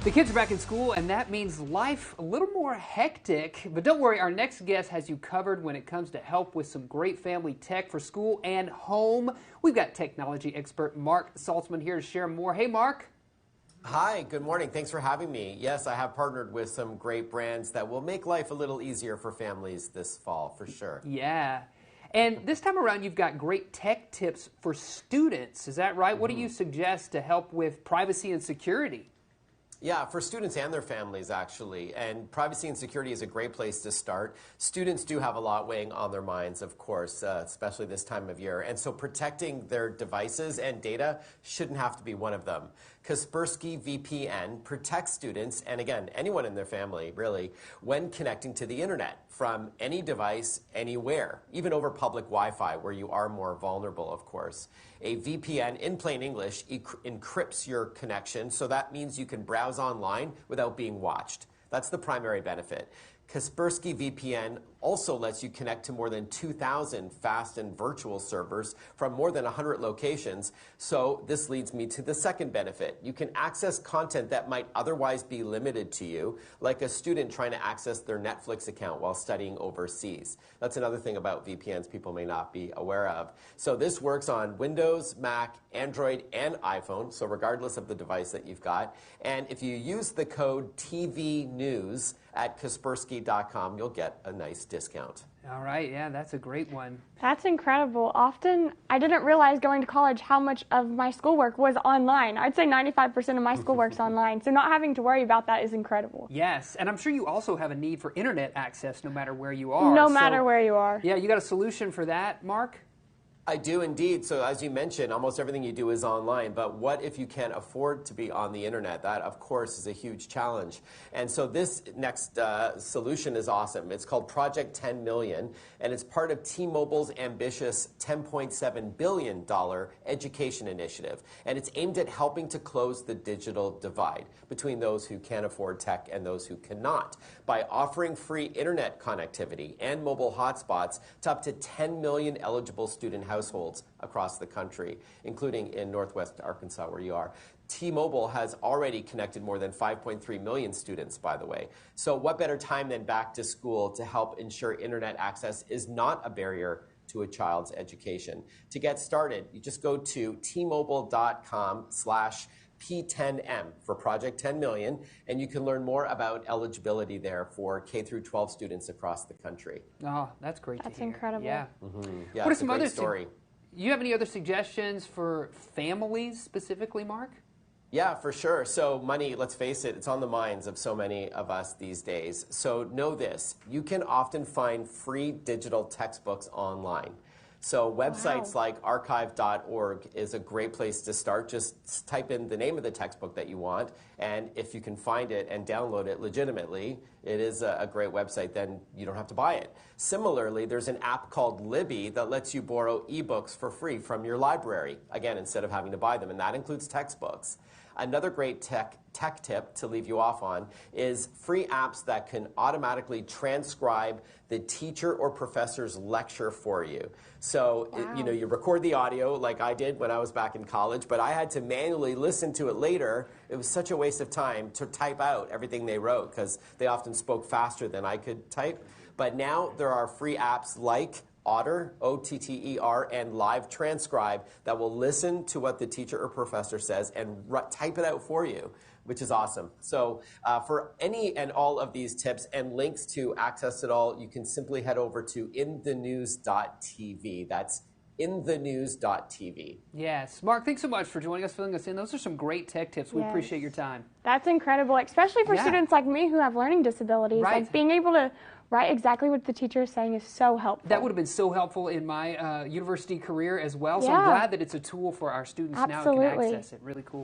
The kids are back in school, and that means life a little more hectic. But don't worry, our next guest has you covered when it comes to help with some great family tech for school and home. We've got technology expert Mark Saltzman here to share more. Hey, Mark. Hi, good morning. Thanks for having me. Yes, I have partnered with some great brands that will make life a little easier for families this fall, for sure. Yeah. And this time around, you've got great tech tips for students. Is that right? What do you suggest to help with privacy and security? Yeah, for students and their families, actually. And privacy and security is a great place to start. Students do have a lot weighing on their minds, of course, especially this time of year. And so protecting their devices and data shouldn't have to be one of them. Kaspersky VPN protects students, and again, anyone in their family, really, when connecting to the internet from any device, anywhere, even over public Wi-Fi, where you are more vulnerable, of course. A VPN, in plain English, encrypts your connection, so that means you can browse online without being watched. That's the primary benefit. Kaspersky VPN also lets you connect to more than 2,000 fast and virtual servers from more than 100 locations. So this leads me to the second benefit. You can access content that might otherwise be limited to you, like a student trying to access their Netflix account while studying overseas. That's another thing about VPNs people may not be aware of. So this works on Windows, Mac, Android, and iPhone, so regardless of the device that you've got. And if you use the code TVNews at Kaspersky.com, you'll get a nice discount. All right, yeah, that's a great one. That's incredible. Often, I didn't realize going to college how much of my schoolwork was online. I'd say 95% of my schoolwork's online, so not having to worry about that is incredible. Yes, and I'm sure you also have a need for internet access no matter where you are. No matter where you are. Yeah, you got a solution for that, Mark? I do indeed. So as you mentioned, almost everything you do is online. But what if you can't afford to be on the internet? That, of course, is a huge challenge. And so this next solution is awesome. It's called Project 10 Million, and it's part of T-Mobile's ambitious $10.7 billion education initiative. And it's aimed at helping to close the digital divide between those who can afford tech and those who cannot by offering free internet connectivity and mobile hotspots to up to 10 million eligible student households across the country, including in Northwest Arkansas, where you are. T-Mobile has already connected more than 5.3 million students, by the way. So what better time than back to school to help ensure internet access is not a barrier to a child's education. To get started, you just go to tmobile.com/P10M for Project 10 Million, and you can learn more about eligibility there for K through 12 students across the country. Oh, that's great to hear. That's incredible. Yeah. Yeah, What are it's some a great other story. You have any other suggestions for families specifically, Mark? Yeah, for sure. So money, let's face it, it's on the minds of so many of us these days. So know this, you can often find free digital textbooks online. So websites like archive.org is a great place to start. Just type in the name of the textbook that you want, and if you can find it and download it legitimately, it is a great website, then you don't have to buy it. Similarly, there's an app called Libby that lets you borrow ebooks for free from your library, again, instead of having to buy them, and that includes textbooks. Another great tech tip to leave you off on is free apps that can automatically transcribe the teacher or professor's lecture for you. So, you record the audio like I did when I was back in college, but I had to manually listen to it later. It was such a waste of time to type out everything they wrote because they often spoke faster than I could type. But now there are free apps like Otter, O-T-T-E-R, and Live Transcribe that will listen to what the teacher or professor says and type it out for you, which is awesome. So for any and all of these tips and links to access it all, you can simply head over to inthenews.tv. That's inthenews.tv. Yes. Mark, thanks so much for joining us, filling us in. Those are some great tech tips. We appreciate your time. That's incredible, especially for students like me who have learning disabilities. Right. Like being able to write exactly what the teacher is saying is so helpful. That would have been so helpful in my university career as well. So I'm glad that it's a tool for our students now who can access it. Really cool.